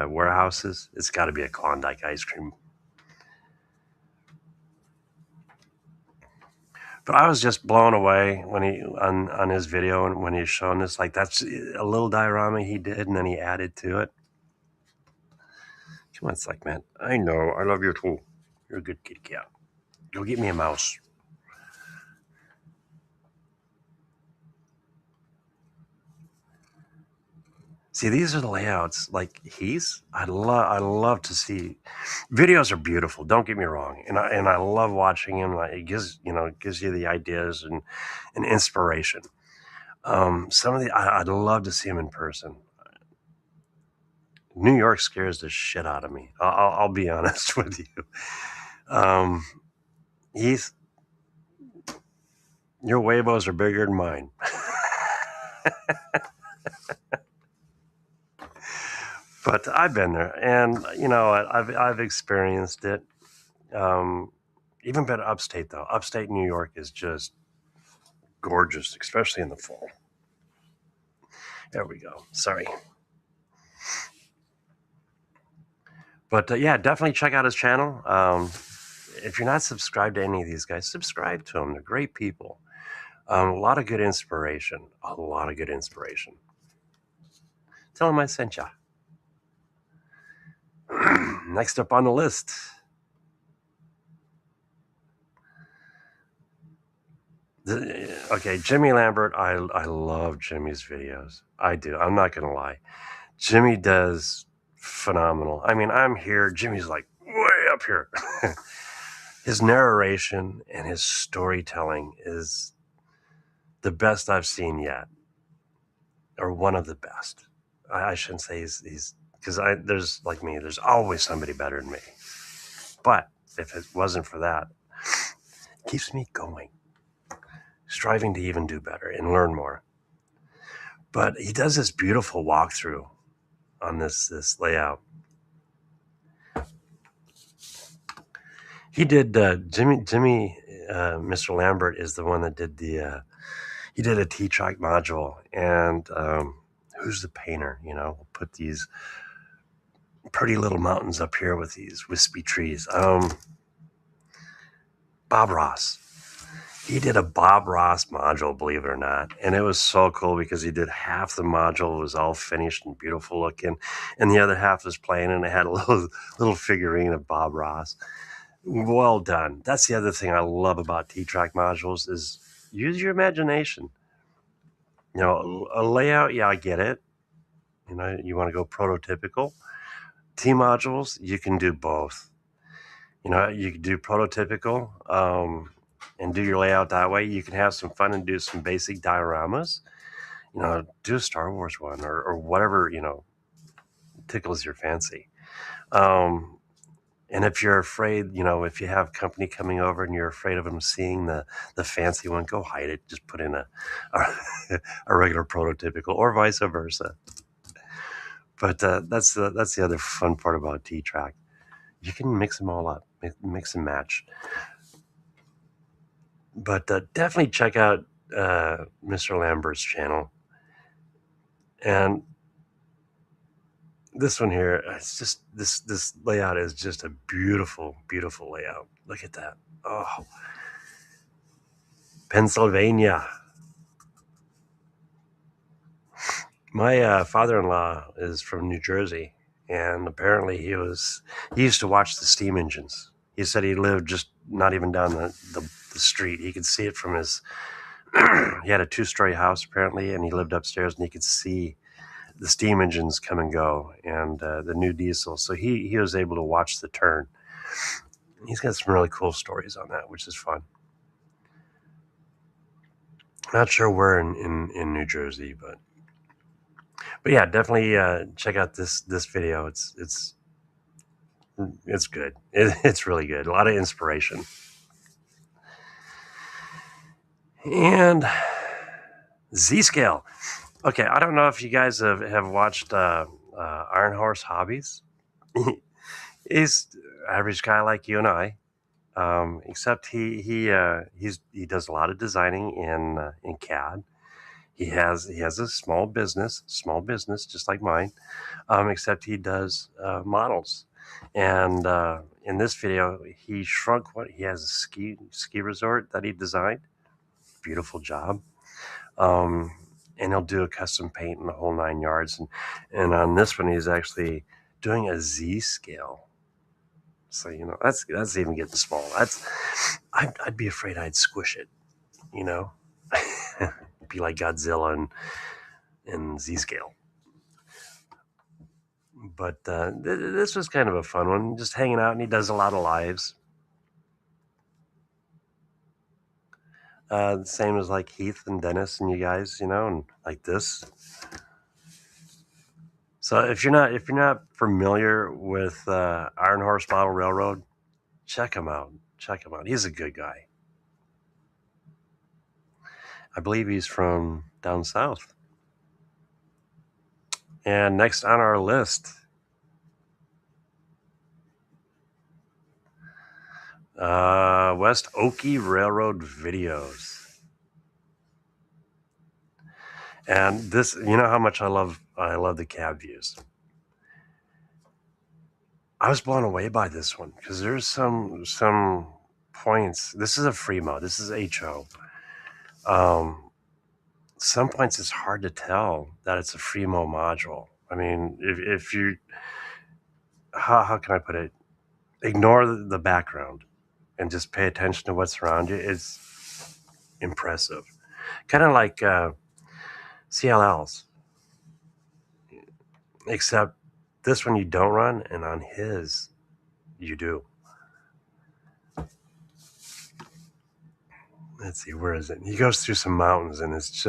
warehouses. It's got to be a Klawndyke ice cream. But I was just blown away when he on his video and when he's showing this. Like, that's a little diorama he did, and then he added to it. Come on, it's like, man, I know, I love you too. You're a good kitty cat. Go get me a mouse. See, these are the layouts. Like I love to see. Videos are beautiful. Don't get me wrong, and I love watching them. It gives you the ideas and inspiration. Some of I'd love to see him in person. New York scares the shit out of me. I'll be honest with you. Heath, your huevos are bigger than mine. But I've been there, and I've experienced it. Even better upstate though. Upstate New York is just gorgeous, especially in the fall. There we go. Sorry. But yeah, definitely check out his channel. If you're not subscribed to any of these guys, subscribe to them. They're great people. A lot of good inspiration. A lot of good inspiration. Tell them I sent ya. Next up on the list, okay, Jimmy Lambert. I love Jimmy's videos. I do. I'm not gonna lie. Jimmy does phenomenal. I mean, I'm here. Jimmy's like way up here. His narration and his storytelling is the best I've seen yet, or one of the best. I shouldn't say he's because there's like me. There's always somebody better than me. But if it wasn't for that, it keeps me going, striving to even do better and learn more. But he does this beautiful walkthrough on this layout. He did Jimmy Mr. Lambert is the one that did he did a T-track module, and who's the painter? You know, we'll put these pretty little mountains up here with these wispy trees. Bob Ross. He did a Bob Ross module, believe it or not, and it was so cool because he did half the module was all finished and beautiful looking, and the other half was plain, and it had a little figurine of Bob Ross. Well done. That's the other thing I love about T-track modules is use your imagination. You know, a layout, yeah, I get it. You know, you want to go prototypical. T modules, you can do both. You know, you can do prototypical and do your layout that way. You can have some fun and do some basic dioramas. You know, do a Star Wars one or whatever, you know, tickles your fancy. And if you're afraid, you know, if you have company coming over and you're afraid of them seeing the fancy one, go hide it. Just put in a regular prototypical, or vice versa. But that's the other fun part about T-track. You can mix them all up, mix and match. But definitely check out Mr. Lambert's channel. And this one here, it's just this layout is just a beautiful, beautiful layout. Look at that. Oh, Pennsylvania. My father-in-law is from New Jersey, and apparently he used to watch the steam engines. He said he lived just not even down the street. He could see it from his he had a 2-story house apparently, and he lived upstairs, and he could see the steam engines come and go, and the new diesel. So he was able to watch the turn. He's got some really cool stories on that, which is fun. Not sure where in New Jersey, but yeah, definitely check out this video. It's good. It's really good. A lot of inspiration. And Z-Scale. Okay, I don't know if you guys have watched Iron Horse Hobbies. He's an average guy like you and I, except he does a lot of designing in CAD. He has a small business just like mine, except he does models. And in this video, he shrunk what he has a ski resort that he designed. Beautiful job. And he'll do a custom paint in the whole 9 yards. And on this one, he's actually doing a Z-scale. So, you know, that's even getting small. I'd be afraid I'd squish it, you know. Be like Godzilla and Z-scale. But this was kind of a fun one, just hanging out, and he does a lot of lives. The same as like Heath and Dennis and you guys, you know, and like this. So if you're not familiar with Iron Horse Model Railroad, check him out. Check him out. He's a good guy. I believe he's from down south. And next on our list, West Okie Railroad Videos. And this, you know how much I love the cab views. I was blown away by this one because there's some points. This is a free mode. This is HO. Some points it's hard to tell that it's a free mode module. I mean, if you, how can I put it? Ignore the background and just pay attention to what's around you. It's impressive. Kind of like CLLs, except this one you don't run, and on his you do. Let's see, where is it? He goes through some mountains, and it's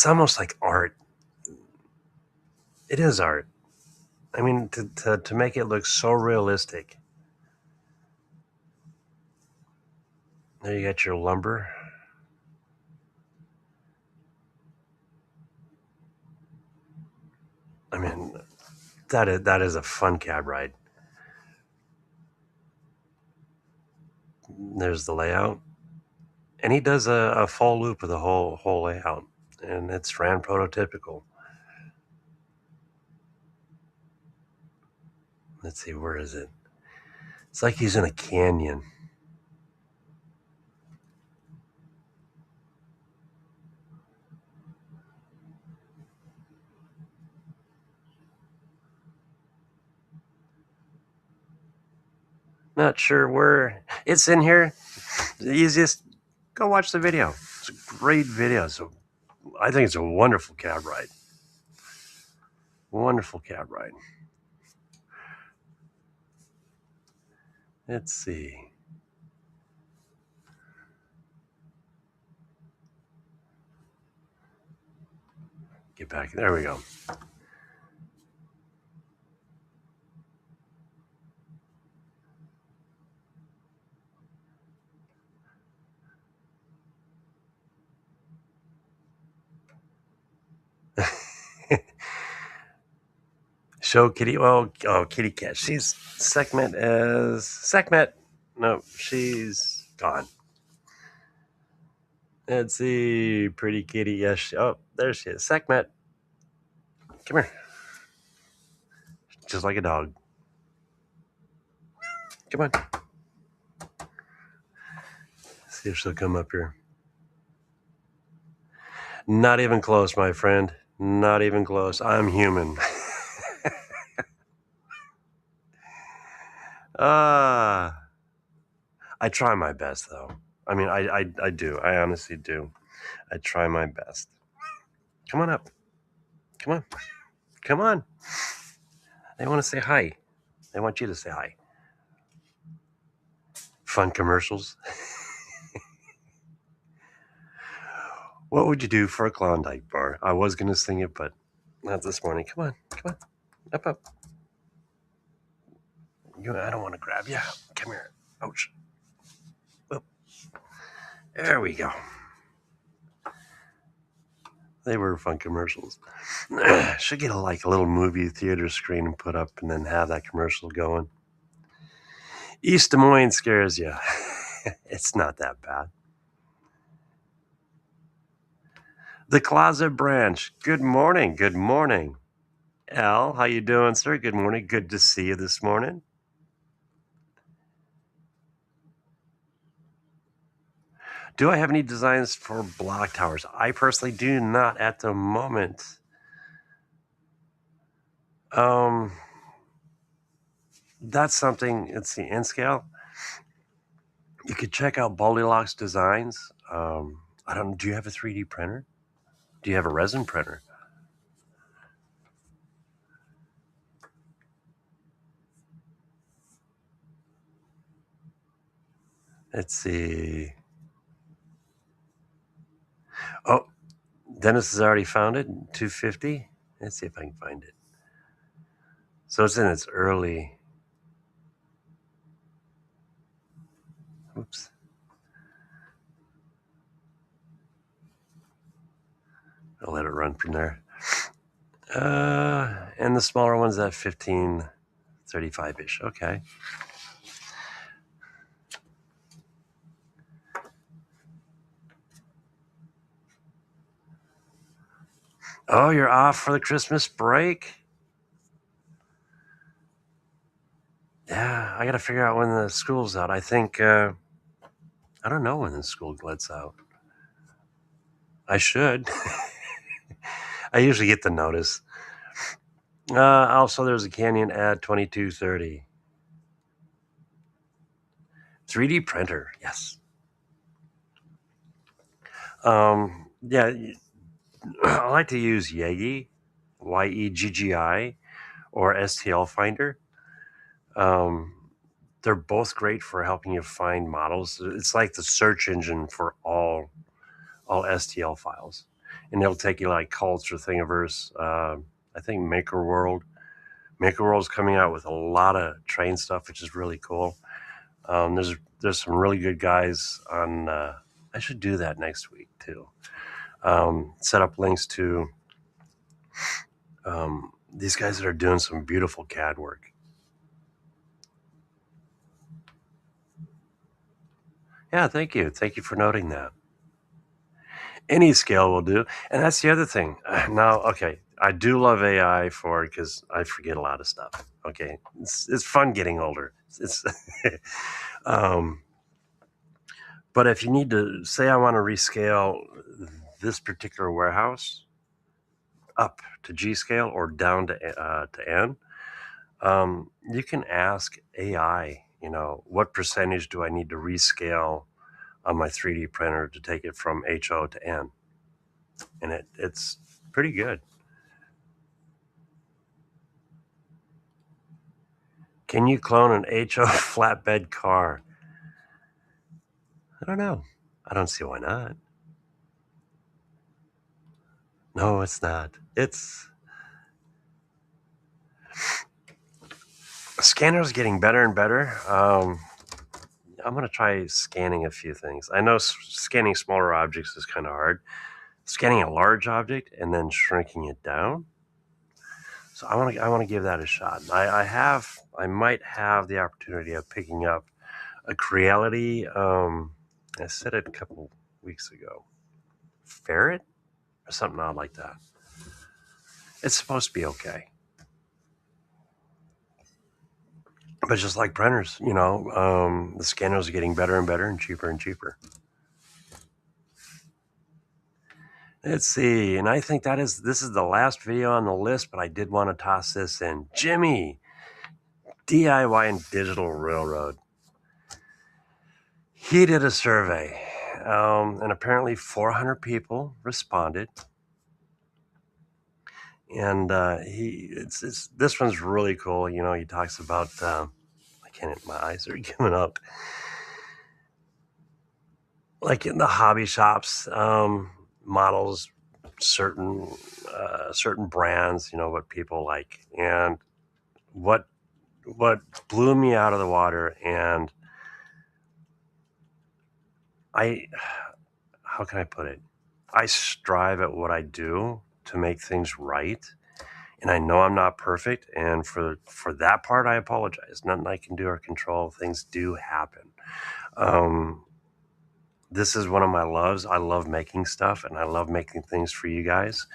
almost like art. It is art. I mean, to make it look so realistic. There you got your lumber. I mean, that is a fun cab ride. There's the layout, and he does a full loop of the whole layout, and it's ran prototypical. Let's see, where is it? It's like he's in a canyon. Not sure where it's in here. The easiest, go watch the video. It's a great video. So I think it's a wonderful cab ride. Wonderful cab ride. Let's see. Get back. There we go. Show Kitty. Oh, Kitty Cat. She's Sekhmet. No, she's gone. Let's see. Pretty kitty. Yes. Oh, there she is. Sekhmet. Come here. Just like a dog. Come on. See if she'll come up here. Not even close, my friend. Not even close. I'm human. I try my best, though. I mean, I do. I honestly do. I try my best. Come on up. Come on. Come on. They want to say hi. They want you to say hi. Fun commercials. What would you do for a Klawndyke bar? I was going to sing it, but not this morning. Come on. Come on. Up. I don't want to grab you. Come here. Ouch. Oh. There we go. They were fun commercials. Should get a little movie theater screen and put up and then have that commercial going. East Des Moines scares you. It's not that bad. The Closet Branch. Good morning. Good morning. Al, how you doing, sir? Good morning. Good to see you this morning. Do I have any designs for block towers? I personally do not at the moment. That's something. Let's see, in scale. You could check out Baldylock's designs. I don't. Do you have a 3D printer? Do you have a resin printer? Let's see. Oh, Dennis has already found it. 250. Let's see if I can find it. So it's in its early. Oops. I'll let it run from there. And the smaller one's at 1535-ish. Okay. Oh, you're off for the Christmas break? Yeah, I got to figure out when the school's out. I think, I don't know when the school lets out. I should. I usually get the notice. Also, there's a Canyon ad 2230. 3D printer, yes. Yeah, I like to use Yeggi, Yeggi, or STL Finder. They're both great for helping you find models. It's like the search engine for all STL files, and it'll take you like Cults or Thingiverse. I think MakerWorld's coming out with a lot of train stuff, which is really cool. There's some really good guys on. I should do that next week too. Set up links to these guys that are doing some beautiful CAD work. Yeah, thank you. Thank you for noting that. Any scale will do. And that's the other thing. Now, okay, I do love AI for it because I forget a lot of stuff. Okay, it's fun getting older. It's but if you need to say I want to rescale this particular warehouse up to G scale or down to N, you can ask AI. What percentage do I need to rescale on my 3D printer to take it from HO to N? And it's pretty good. Can you clone an HO flatbed car? I don't know. I don't see why not. No, it's not. Scanner's getting better and better. I'm going to try scanning a few things. I know scanning smaller objects is kind of hard. Scanning a large object and then shrinking it down. So I want to give that a shot. I might have the opportunity of picking up a Creality. I said it a couple weeks ago. Ferret or something odd like that. It's supposed to be okay. But just like printers, the scanners are getting better and better and cheaper and cheaper. Let's see, and I think this is the last video on the list, but I did want to toss this in. Jimmy, DIY and Digital Railroad. He did a survey, and apparently 400 people responded. And this one's really cool. He talks about my eyes are giving up. Like in the hobby shops, models, certain brands, what people like, and what blew me out of the water. And how can I put it? I strive at what I do to make things right. And I know I'm not perfect. And for that part, I apologize. Nothing I can do or control. Things do happen. This is one of my loves. I love making stuff, and I love making things for you guys.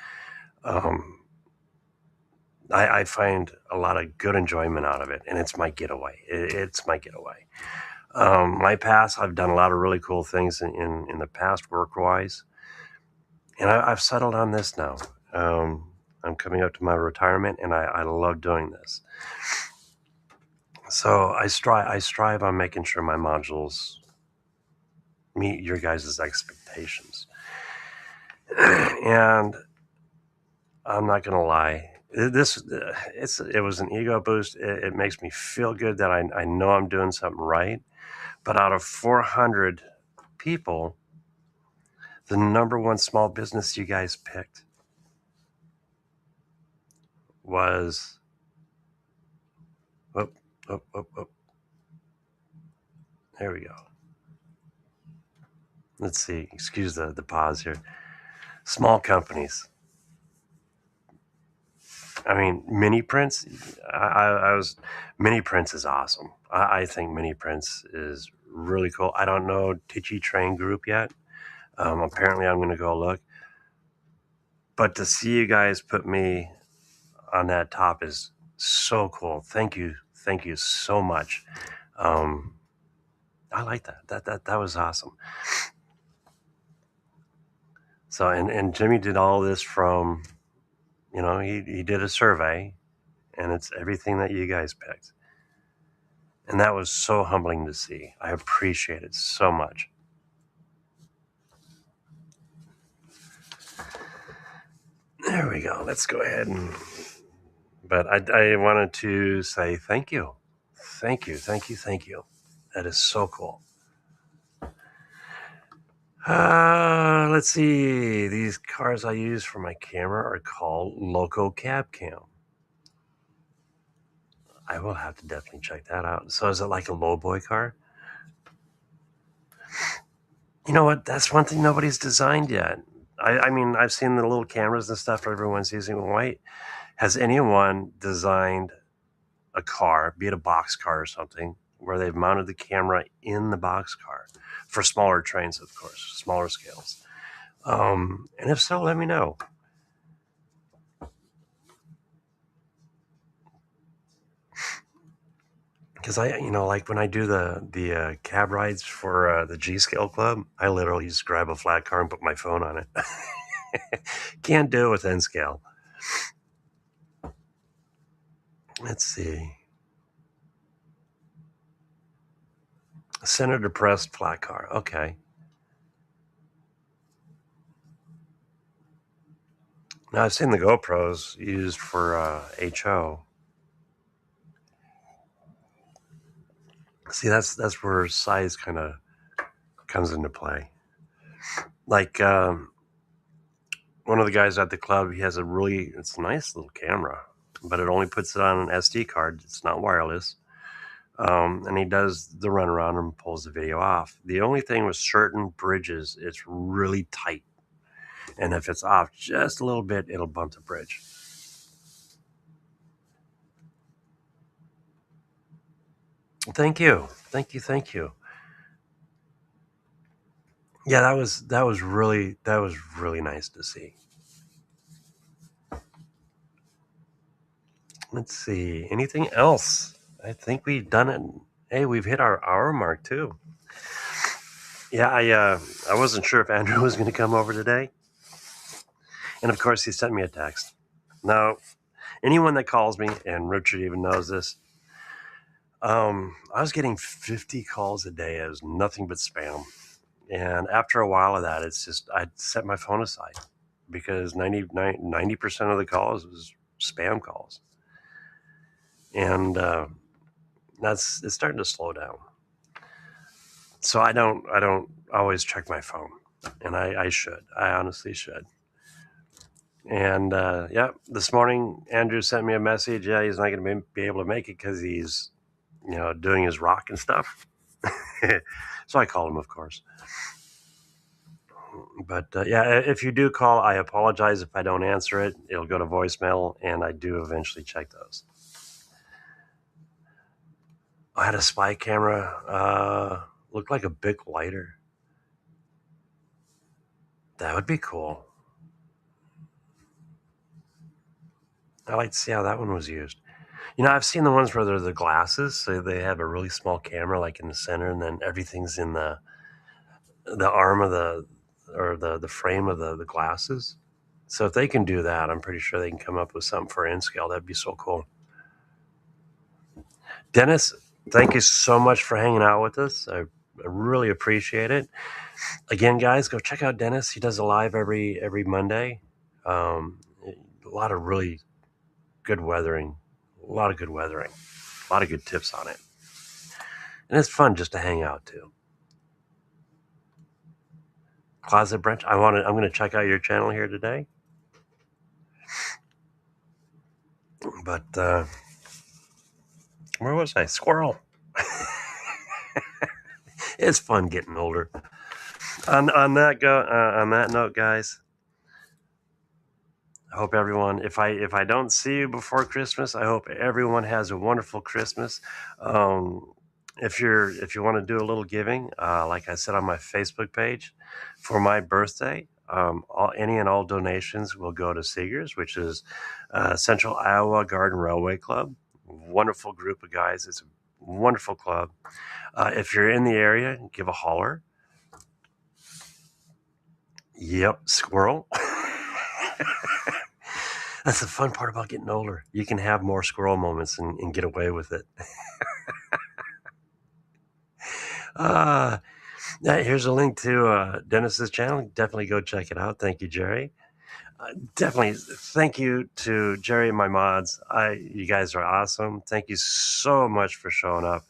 I find a lot of good enjoyment out of it, and it's my getaway. It's my getaway. My past, I've done a lot of really cool things in the past work-wise, and I've settled on this now. I'm coming up to my retirement, and I love doing this. So I strive on making sure my modules meet your guys' expectations. And I'm not gonna lie, it was an ego boost. It makes me feel good that I know I'm doing something right. But out of 400 people, the number one small business you guys picked was there we go. Let's see, excuse the pause here. Small companies. I mean, mini prints. Mini prints is awesome. I think mini prints is really cool. I don't know Tichy Train Group yet. Apparently, I'm going to go look. But to see you guys put me on that top is so cool. Thank you so much. I like that. That was awesome. So and Jimmy did all this from, he did a survey, and it's everything that you guys picked. And that was so humbling to see. I appreciate it so much. There we go. Let's go ahead and... But I wanted to say thank you. Thank you. That is so cool. Let's see. These cars I use for my camera are called LocoCab Cam. I will have to definitely check that out. So is it like a lowboy car? You know what? That's one thing nobody's designed yet. I mean, I've seen the little cameras and stuff everyone's using white. Has anyone designed a car, be it a box car or something, where they've mounted the camera in the box car for smaller trains, of course, smaller scales? And if so, let me know. Because like when I do the cab rides for the G Scale Club, I literally just grab a flat car and put my phone on it. Can't do it with N scale. Let's see. Center depressed flat car. Okay. Now I've seen the GoPros used for HO. See, that's where size kind of comes into play. Like one of the guys at the club, he has it's a nice little camera, but it only puts it on an SD card. It's not wireless. And he does the runaround and pulls the video off. The only thing with certain bridges, it's really tight. And if it's off just a little bit, it'll bump the bridge. Thank you. Yeah, that was really nice to see. Let's see. Anything else? I think we've done it. Hey, we've hit our hour mark too. Yeah, I wasn't sure if Andrew was going to come over today. And of course, he sent me a text. Now, anyone that calls me, and Richard even knows this, I was getting 50 calls a day as nothing but spam. And after a while of that, it's just, I'd set my phone aside because 90% of the calls was spam calls. And it's starting to slow down. So I don't always check my phone, and I should. I honestly should. And this morning Andrew sent me a message. Yeah, he's not going to be able to make it because he's, doing his rock and stuff. So I called him, of course. But if you do call, I apologize if I don't answer it. It'll go to voicemail, and I do eventually check those. I had a spy camera. Looked like a big lighter. That would be cool. I'd like to see how that one was used. I've seen the ones where they're the glasses, so they have a really small camera like in the center, and then everything's in the arm of the frame of the glasses. So if they can do that, I'm pretty sure they can come up with something for N scale. That'd be so cool. Dennis, thank you so much for hanging out with us. I really appreciate it. Again, guys, go check out Dennis. He does a live every Monday. A lot of really good weathering. A lot of good weathering. A lot of good tips on it. And it's fun just to hang out too. Closet Branch, I'm going to check out your channel here today. But where was I? Squirrel. It's fun getting older. On that note, guys, I hope everyone, if I don't see you before Christmas, I hope everyone has a wonderful Christmas. If you want to do a little giving, like I said on my Facebook page, for my birthday, any and all donations will go to Seegers, which is Central Iowa Garden Railway Club. Wonderful group of guys. It's a wonderful club. If you're in the area, give a holler. Yep, squirrel. That's the fun part about getting older. You can have more squirrel moments and get away with it. Here's a link to Dennis's channel. Definitely go check it out. Thank you, Jerry. Definitely thank you to Jerry and my mods. You guys are awesome. Thank you so much for showing up.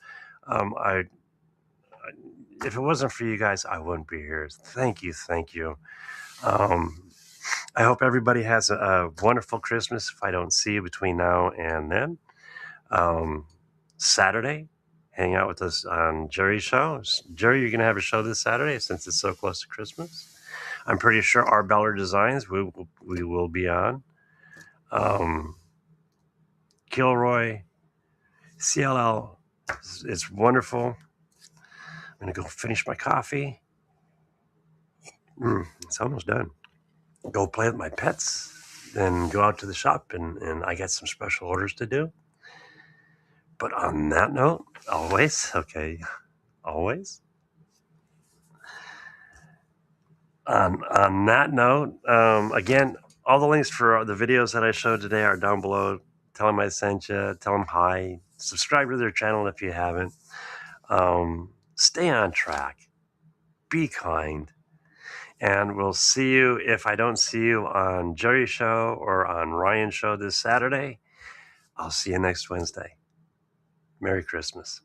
If it wasn't for you guys, I wouldn't be here. Thank you. I hope everybody has a wonderful Christmas. If I don't see you between now and then, Saturday, hang out with us on Jerry's show. Jerry, you're going to have a show this Saturday since it's so close to Christmas. I'm pretty sure our Beller Designs we will be on. Kilroy, CLL, it's wonderful. I'm going to go finish my coffee. It's almost done. Go play with my pets, then go out to the shop, and I got some special orders to do. But on that note, always. On that note, again, all the links for the videos that I showed today are down below. Tell them I sent you. Tell them hi. Subscribe to their channel if you haven't. Stay on track. Be kind. And we'll see you, if I don't see you on Jerry's show or on Ryan's show this Saturday, I'll see you next Wednesday. Merry Christmas.